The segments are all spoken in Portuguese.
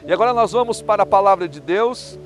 E agora nós vamos para a Palavra de Deus.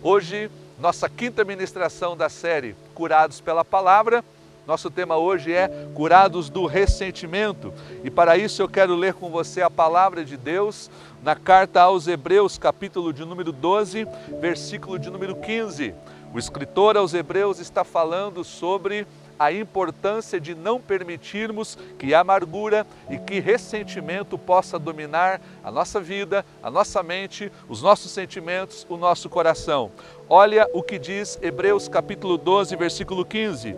Hoje, nossa quinta ministração da série Curados pela Palavra. Nosso tema hoje é Curados do Ressentimento. E para isso eu quero ler com você a Palavra de Deus na carta aos Hebreus, capítulo de número 12, versículo de número 15. O escritor aos Hebreus está falando sobre a importância de não permitirmos que a amargura e que ressentimento possa dominar a nossa vida, a nossa mente, os nossos sentimentos, o nosso coração. Olha o que diz Hebreus capítulo 12, versículo 15.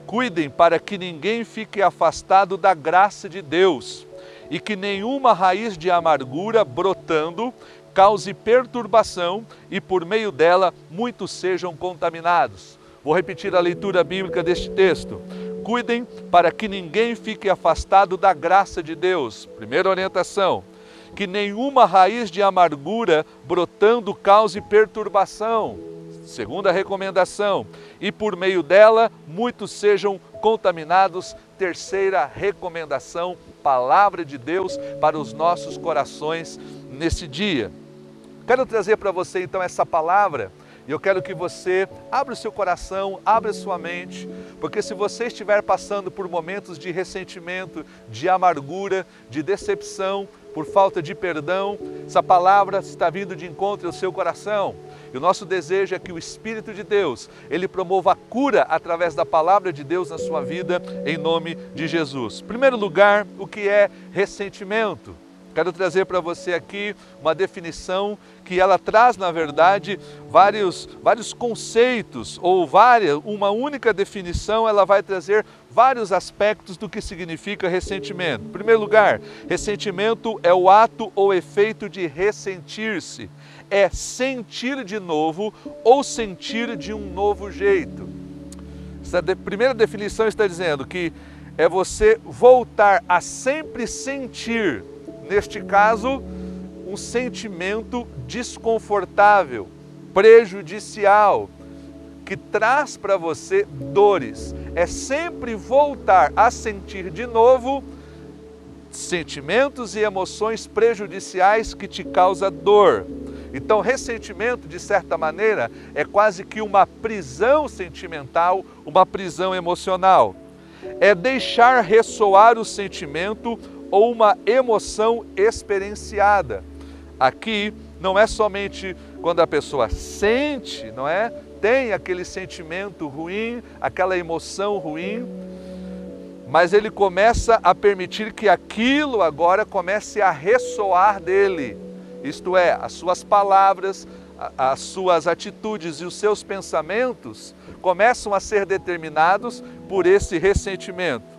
Cuidem para que ninguém fique afastado da graça de Deus e que nenhuma raiz de amargura brotando cause perturbação e por meio dela muitos sejam contaminados. Vou repetir a leitura bíblica deste texto. Cuidem para que ninguém fique afastado da graça de Deus. Primeira orientação. Que nenhuma raiz de amargura brotando cause perturbação. Segunda recomendação. E por meio dela muitos sejam contaminados. Terceira recomendação. Palavra de Deus para os nossos corações nesse dia. Quero trazer para você então essa palavra. E eu quero que você abra o seu coração, abra a sua mente, porque se você estiver passando por momentos de ressentimento, de amargura, de decepção, por falta de perdão, essa palavra está vindo de encontro ao seu coração. E o nosso desejo é que o Espírito de Deus, Ele promova a cura através da palavra de Deus na sua vida, em nome de Jesus. Em primeiro lugar, o que é ressentimento? Quero trazer para você aqui uma definição que ela traz, na verdade, vários conceitos, ou uma única definição, ela vai trazer vários aspectos do que significa ressentimento. Em primeiro lugar, ressentimento é o ato ou efeito de ressentir-se. É sentir de novo ou sentir de um novo jeito. Essa primeira definição está dizendo que é você voltar a sempre sentir, neste caso, um sentimento desconfortável, prejudicial, que traz para você dores. É sempre voltar a sentir de novo sentimentos e emoções prejudiciais que te causam dor. Então, ressentimento, de certa maneira, é quase que uma prisão sentimental, uma prisão emocional. É deixar ressoar o sentimento ou uma emoção experienciada. Aqui não é somente quando a pessoa sente, não é? Tem aquele sentimento ruim, aquela emoção ruim, mas ele começa a permitir que aquilo agora comece a ressoar dele. Isto é, as suas palavras, as suas atitudes e os seus pensamentos começam a ser determinados por esse ressentimento.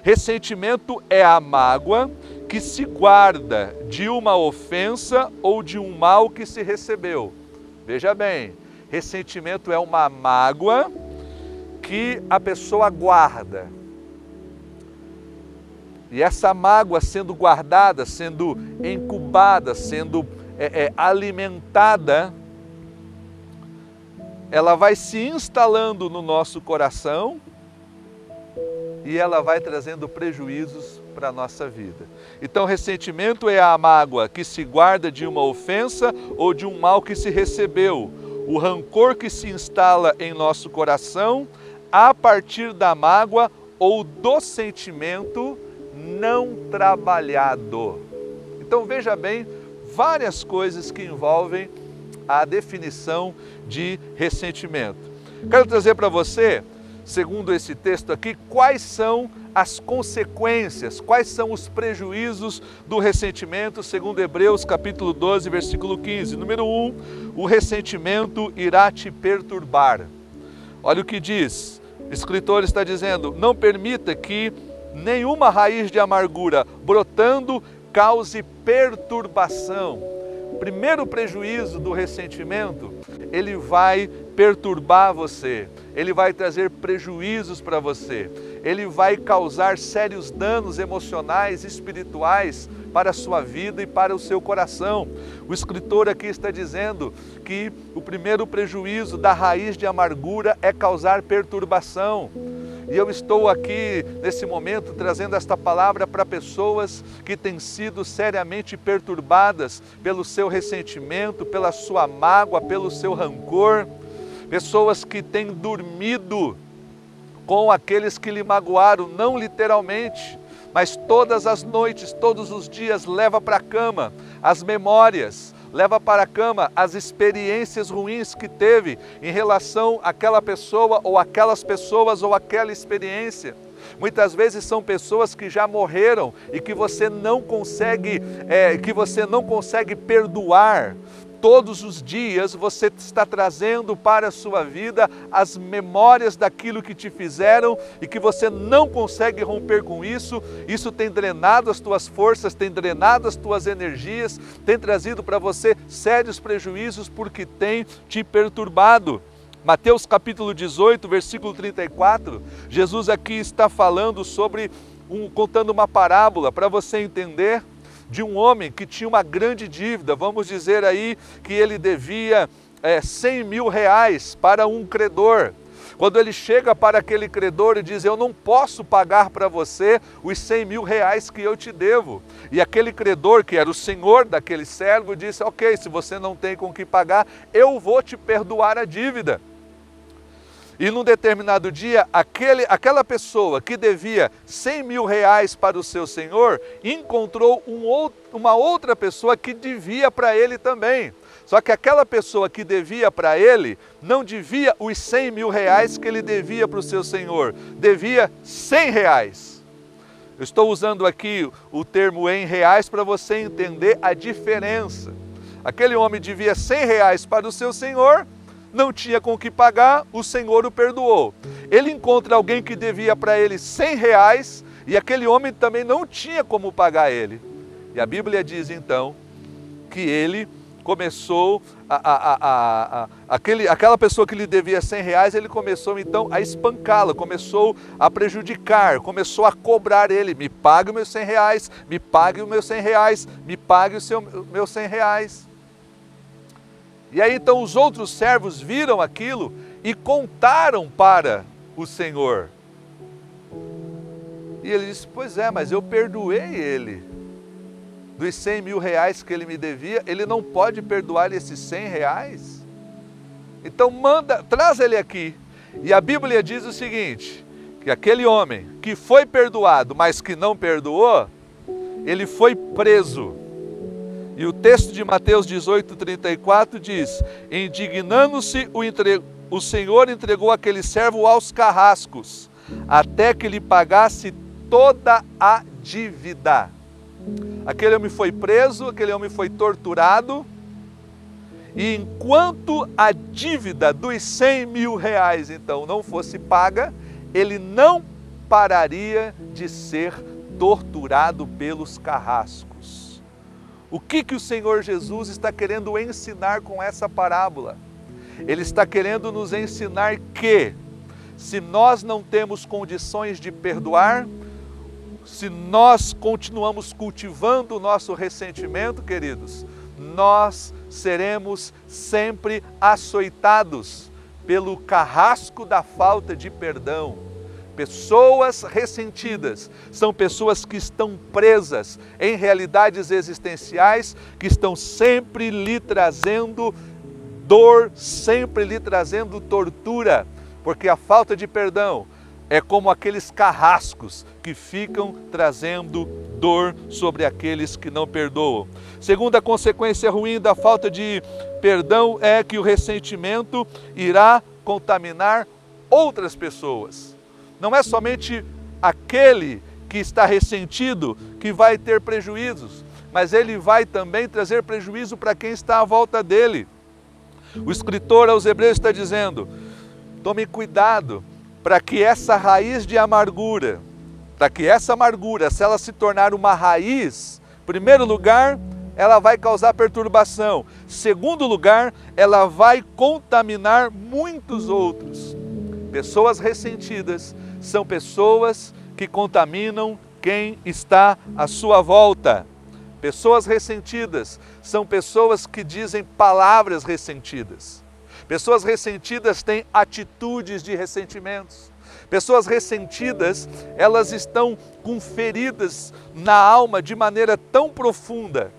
Ressentimento é a mágoa que se guarda de uma ofensa ou de um mal que se recebeu. Veja bem, ressentimento é uma mágoa que a pessoa guarda. E essa mágoa sendo guardada, sendo incubada, sendo alimentada, ela vai se instalando no nosso coração e ela vai trazendo prejuízos para a nossa vida. Então, ressentimento é a mágoa que se guarda de uma ofensa ou de um mal que se recebeu. O rancor que se instala em nosso coração a partir da mágoa ou do sentimento não trabalhado. Então, veja bem, várias coisas que envolvem a definição de ressentimento. Quero trazer para você, segundo esse texto aqui, quais são as consequências, quais são os prejuízos do ressentimento, segundo Hebreus capítulo 12, versículo 15. Número 1, o ressentimento irá te perturbar. Olha o que diz, o escritor está dizendo, não permita que nenhuma raiz de amargura brotando cause perturbação. Primeiro prejuízo do ressentimento, ele vai perturbar você, ele vai trazer prejuízos para você, ele vai causar sérios danos emocionais e espirituais para a sua vida e para o seu coração. O escritor aqui está dizendo que o primeiro prejuízo da raiz de amargura é causar perturbação. E eu estou aqui, nesse momento, trazendo esta palavra para pessoas que têm sido seriamente perturbadas pelo seu ressentimento, pela sua mágoa, pelo seu rancor. Pessoas que têm dormido com aqueles que lhe magoaram, não literalmente, mas todas as noites, todos os dias, leva para a cama as memórias, leva para a cama as experiências ruins que teve em relação àquela pessoa ou aquelas pessoas ou aquela experiência. Muitas vezes são pessoas que já morreram e que você não consegue perdoar. Todos os dias você está trazendo para a sua vida as memórias daquilo que te fizeram e que você não consegue romper com isso. Isso tem drenado as tuas forças, tem drenado as tuas energias, tem trazido para você sérios prejuízos porque tem te perturbado. Mateus capítulo 18, versículo 34, Jesus aqui está falando contando uma parábola para você entender, de um homem que tinha uma grande dívida. Vamos dizer aí que ele devia 100 mil reais para um credor. Quando ele chega para aquele credor e diz: eu não posso pagar para você os 100 mil reais que eu te devo. E aquele credor, que era o senhor daquele servo, disse: ok, se você não tem com que pagar, eu vou te perdoar a dívida. E num determinado dia, aquela pessoa que devia 100 mil reais para o seu senhor, encontrou uma outra pessoa que devia para ele também. Só que aquela pessoa que devia para ele, não devia os 100 mil reais que ele devia para o seu senhor, devia 100 reais. Eu estou usando aqui o termo em reais para você entender a diferença. Aquele homem devia 100 reais para o seu senhor, não tinha com o que pagar, o Senhor o perdoou. Ele encontra alguém que devia para ele 100 reais e aquele homem também não tinha como pagar ele. E a Bíblia diz então que ele começou, aquela pessoa que lhe devia 100 reais, ele começou então a espancá-la, começou a prejudicar, começou a cobrar ele: me pague os meus 100 reais, me pague os meus 100 reais, me pague os meus 100 reais. E aí então os outros servos viram aquilo e contaram para o Senhor. E ele disse: pois é, mas eu perdoei ele. Dos 100 mil reais que ele me devia, ele não pode perdoar esses 100 reais? Então traz ele aqui. E a Bíblia diz o seguinte, que aquele homem que foi perdoado, mas que não perdoou, ele foi preso. E o texto de Mateus 18, 34 diz: indignando-se, o Senhor entregou aquele servo aos carrascos, até que lhe pagasse toda a dívida. Aquele homem foi preso, aquele homem foi torturado, e enquanto a dívida dos 100 mil reais então não fosse paga, ele não pararia de ser torturado pelos carrascos. O que o Senhor Jesus está querendo ensinar com essa parábola? Ele está querendo nos ensinar que, se nós não temos condições de perdoar, se nós continuamos cultivando o nosso ressentimento, queridos, nós seremos sempre açoitados pelo carrasco da falta de perdão. Pessoas ressentidas são pessoas que estão presas em realidades existenciais, que estão sempre lhe trazendo dor, sempre lhe trazendo tortura, porque a falta de perdão é como aqueles carrascos que ficam trazendo dor sobre aqueles que não perdoam. Segunda consequência ruim da falta de perdão é que o ressentimento irá contaminar outras pessoas. Não é somente aquele que está ressentido que vai ter prejuízos, mas ele vai também trazer prejuízo para quem está à volta dele. O escritor aos Hebreus está dizendo: tome cuidado para que essa raiz de amargura, se ela se tornar uma raiz, em primeiro lugar, ela vai causar perturbação. Em segundo lugar, ela vai contaminar muitos outros. Pessoas ressentidas são pessoas que contaminam quem está à sua volta. Pessoas ressentidas são pessoas que dizem palavras ressentidas. Pessoas ressentidas têm atitudes de ressentimentos. Pessoas ressentidas, elas estão com feridas na alma de maneira tão profunda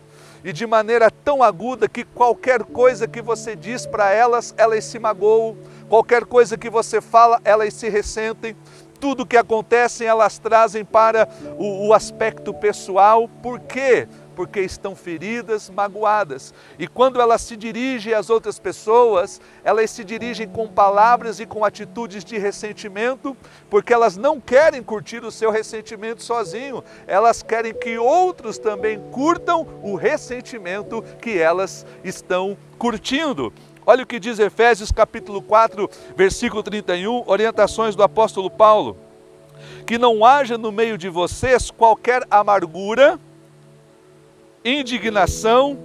e de maneira tão aguda que qualquer coisa que você diz para elas, elas se magoam. Qualquer coisa que você fala, elas se ressentem. Tudo que acontece, elas trazem para o aspecto pessoal. Por quê? Porque estão feridas, magoadas. E quando elas se dirigem às outras pessoas, elas se dirigem com palavras e com atitudes de ressentimento, porque elas não querem curtir o seu ressentimento sozinho. Elas querem que outros também curtam o ressentimento que elas estão curtindo. Olha o que diz Efésios capítulo 4, versículo 31, orientações do apóstolo Paulo. Que não haja no meio de vocês qualquer amargura, indignação,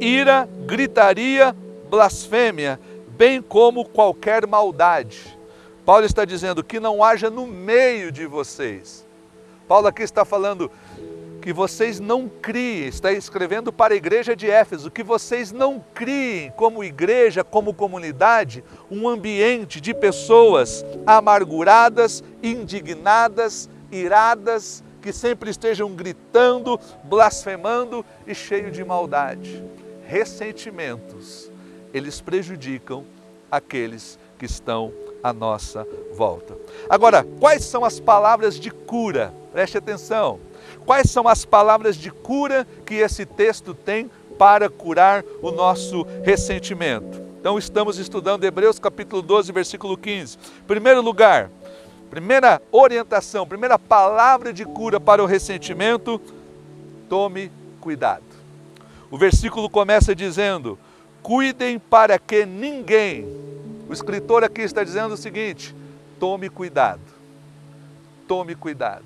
ira, gritaria, blasfêmia, bem como qualquer maldade. Paulo está dizendo que não haja no meio de vocês. Paulo aqui está falando que vocês não criem, está escrevendo para a igreja de Éfeso, que vocês não criem como igreja, como comunidade, um ambiente de pessoas amarguradas, indignadas, iradas, que sempre estejam gritando, blasfemando e cheio de maldade. Ressentimentos, eles prejudicam aqueles que estão à nossa volta. Agora, quais são as palavras de cura? Preste atenção. Quais são as palavras de cura que esse texto tem para curar o nosso ressentimento? Então, estamos estudando Hebreus capítulo 12, versículo 15. Primeiro lugar, primeira orientação, primeira palavra de cura para o ressentimento, tome cuidado. O versículo começa dizendo, cuidem para que ninguém, o escritor aqui está dizendo o seguinte, tome cuidado, tome cuidado.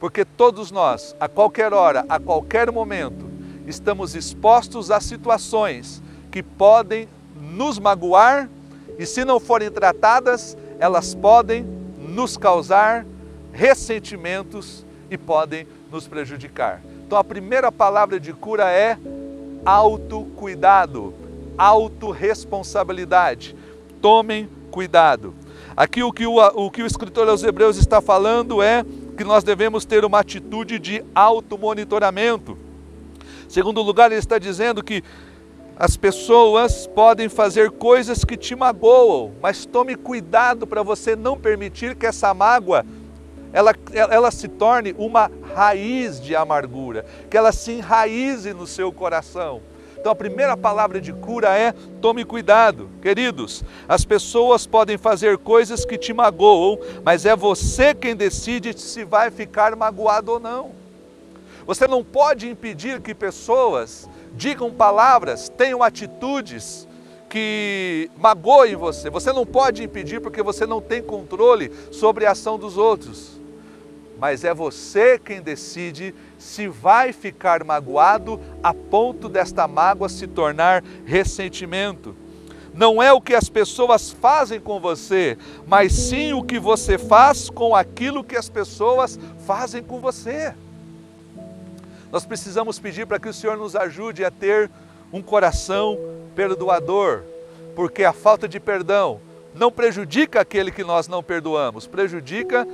Porque todos nós, a qualquer hora, a qualquer momento, estamos expostos a situações que podem nos magoar e, se não forem tratadas, elas podem nos causar ressentimentos e podem nos prejudicar. Então a primeira palavra de cura é autocuidado, autorresponsabilidade. Tomem cuidado. Aqui o que o escritor aos Hebreus está falando é que nós devemos ter uma atitude de automonitoramento. Segundo lugar, ele está dizendo que as pessoas podem fazer coisas que te magoam, mas tome cuidado para você não permitir que essa mágoa ela se torne uma raiz de amargura, que ela se enraize no seu coração. Então a primeira palavra de cura é tome cuidado. Queridos, as pessoas podem fazer coisas que te magoam, mas é você quem decide se vai ficar magoado ou não. Você não pode impedir que pessoas digam palavras, tenham atitudes que magoem você. Você não pode impedir porque você não tem controle sobre a ação dos outros. Mas é você quem decide se vai ficar magoado a ponto desta mágoa se tornar ressentimento. Não é o que as pessoas fazem com você, mas sim o que você faz com aquilo que as pessoas fazem com você. Nós precisamos pedir para que o Senhor nos ajude a ter um coração perdoador, porque a falta de perdão não prejudica aquele que nós não perdoamos, prejudica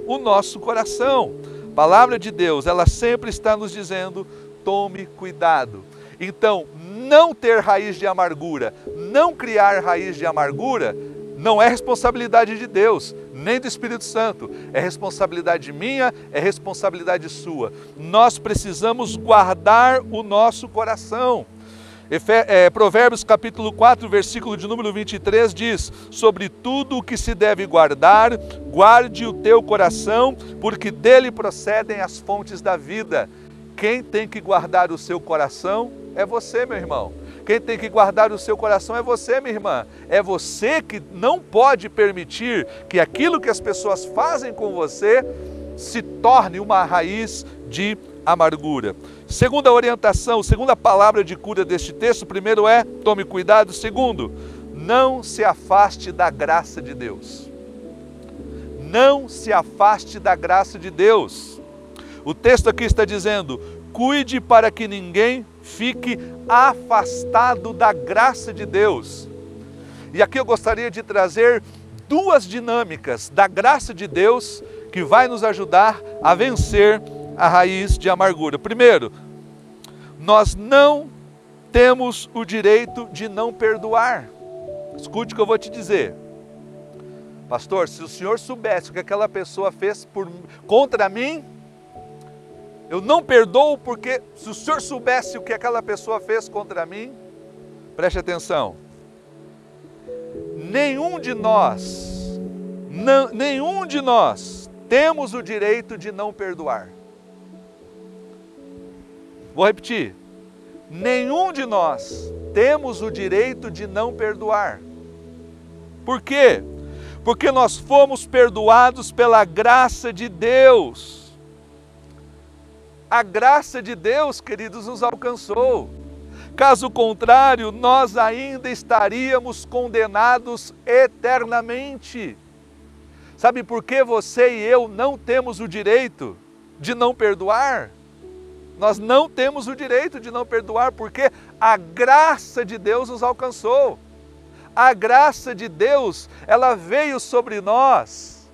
o nosso coração. A palavra de Deus, ela sempre está nos dizendo, tome cuidado. Então, não ter raiz de amargura, não criar raiz de amargura, não é responsabilidade de Deus, nem do Espírito Santo. É responsabilidade minha, é responsabilidade sua. Nós precisamos guardar o nosso coração. Provérbios capítulo 4, versículo de número 23 diz, sobre tudo o que se deve guardar, guarde o teu coração, porque dele procedem as fontes da vida. Quem tem que guardar o seu coração é você, meu irmão. Quem tem que guardar o seu coração é você, minha irmã. É você que não pode permitir que aquilo que as pessoas fazem com você se torne uma raiz de amargura. Segunda orientação, segunda palavra de cura deste texto, primeiro é, tome cuidado. Segundo, não se afaste da graça de Deus. Não se afaste da graça de Deus. O texto aqui está dizendo, cuide para que ninguém fique afastado da graça de Deus. E aqui eu gostaria de trazer duas dinâmicas da graça de Deus que vai nos ajudar a vencer a raiz de amargura. Primeiro, nós não temos o direito de não perdoar. Escute o que eu vou te dizer. Pastor, se o senhor soubesse o que aquela pessoa fez contra mim, eu não perdoo, porque se o senhor soubesse o que aquela pessoa fez contra mim, preste atenção. Nenhum de nós temos o direito de não perdoar. Vou repetir. Nenhum de nós temos o direito de não perdoar. Por quê? Porque nós fomos perdoados pela graça de Deus. A graça de Deus, queridos, nos alcançou. Caso contrário, nós ainda estaríamos condenados eternamente. Sabe por que você e eu não temos o direito de não perdoar? Nós não temos o direito de não perdoar, porque a graça de Deus nos alcançou. A graça de Deus, ela veio sobre nós.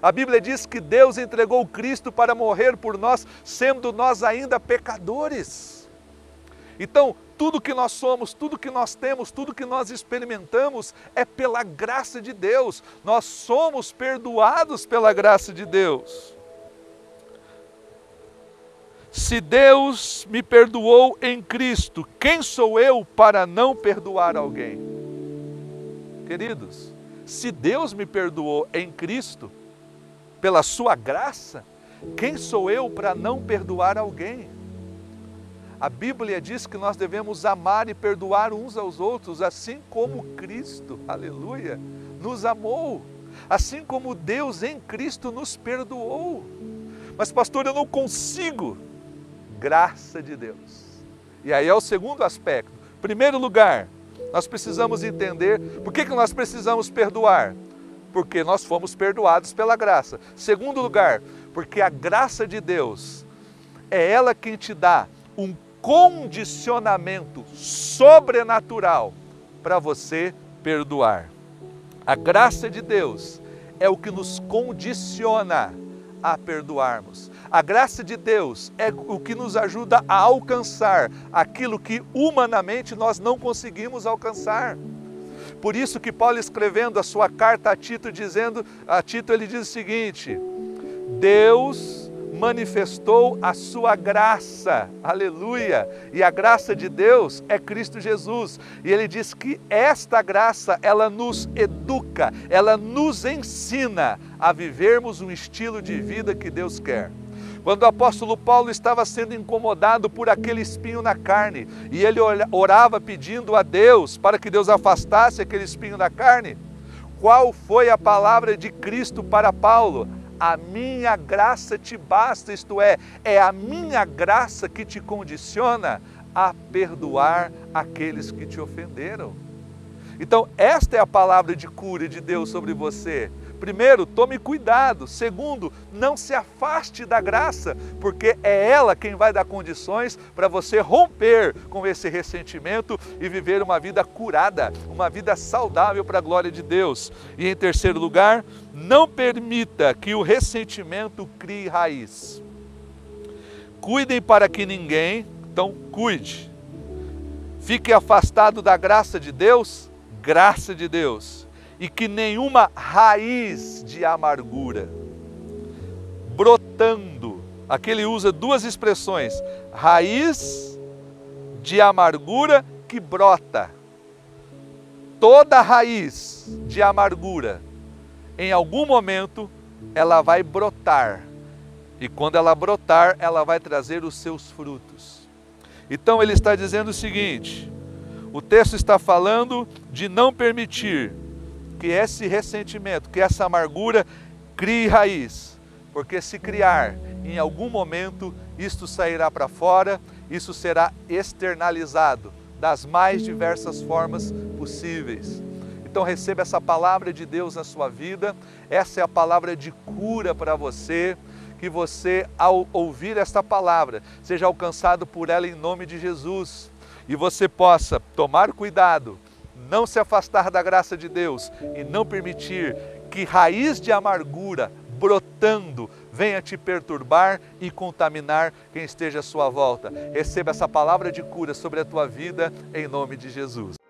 A Bíblia diz que Deus entregou Cristo para morrer por nós, sendo nós ainda pecadores. Então, tudo que nós somos, tudo que nós temos, tudo que nós experimentamos é pela graça de Deus. Nós somos perdoados pela graça de Deus. Se Deus me perdoou em Cristo, quem sou eu para não perdoar alguém? Queridos, se Deus me perdoou em Cristo, pela sua graça, quem sou eu para não perdoar alguém? A Bíblia diz que nós devemos amar e perdoar uns aos outros, assim como Cristo, aleluia, nos amou, assim como Deus em Cristo nos perdoou. Mas pastor, eu não consigo. Graça de Deus. E aí é o segundo aspecto. Primeiro lugar, nós precisamos entender por que nós precisamos perdoar. Porque nós fomos perdoados pela graça. Segundo lugar, porque a graça de Deus é ela quem te dá um condicionamento sobrenatural para você perdoar. A graça de Deus é o que nos condiciona a perdoarmos. A graça de Deus é o que nos ajuda a alcançar aquilo que humanamente nós não conseguimos alcançar. Por isso que Paulo, escrevendo a sua carta a Tito, ele diz o seguinte: Deus manifestou a sua graça, aleluia, e a graça de Deus é Cristo Jesus, e ele diz que esta graça, ela nos educa, ela nos ensina a vivermos um estilo de vida que Deus quer. Quando o apóstolo Paulo estava sendo incomodado por aquele espinho na carne, e ele orava pedindo a Deus para que Deus afastasse aquele espinho na carne, qual foi a palavra de Cristo para Paulo? A minha graça te basta, isto é a minha graça que te condiciona a perdoar aqueles que te ofenderam. Então, esta é a palavra de cura de Deus sobre você. Primeiro, tome cuidado. Segundo, não se afaste da graça, porque é ela quem vai dar condições para você romper com esse ressentimento e viver uma vida curada, uma vida saudável para a glória de Deus. E em terceiro lugar, não permita que o ressentimento crie raiz. Cuidem para que ninguém, então cuide. Fique afastado da graça de Deus, e que nenhuma raiz de amargura brotando, aqui ele usa duas expressões, raiz de amargura que brota. Toda raiz de amargura, em algum momento, ela vai brotar, e quando ela brotar, ela vai trazer os seus frutos. Então ele está dizendo o seguinte, o texto está falando de não permitir que esse ressentimento, que essa amargura crie raiz, porque se criar, em algum momento, isto sairá para fora, isso será externalizado das mais diversas formas possíveis. Então receba essa palavra de Deus na sua vida, essa é a palavra de cura para você, que você, ao ouvir esta palavra, seja alcançado por ela em nome de Jesus, e você possa tomar cuidado, não se afastar da graça de Deus e não permitir que raiz de amargura brotando venha te perturbar e contaminar quem esteja à sua volta. Receba essa palavra de cura sobre a tua vida, em nome de Jesus.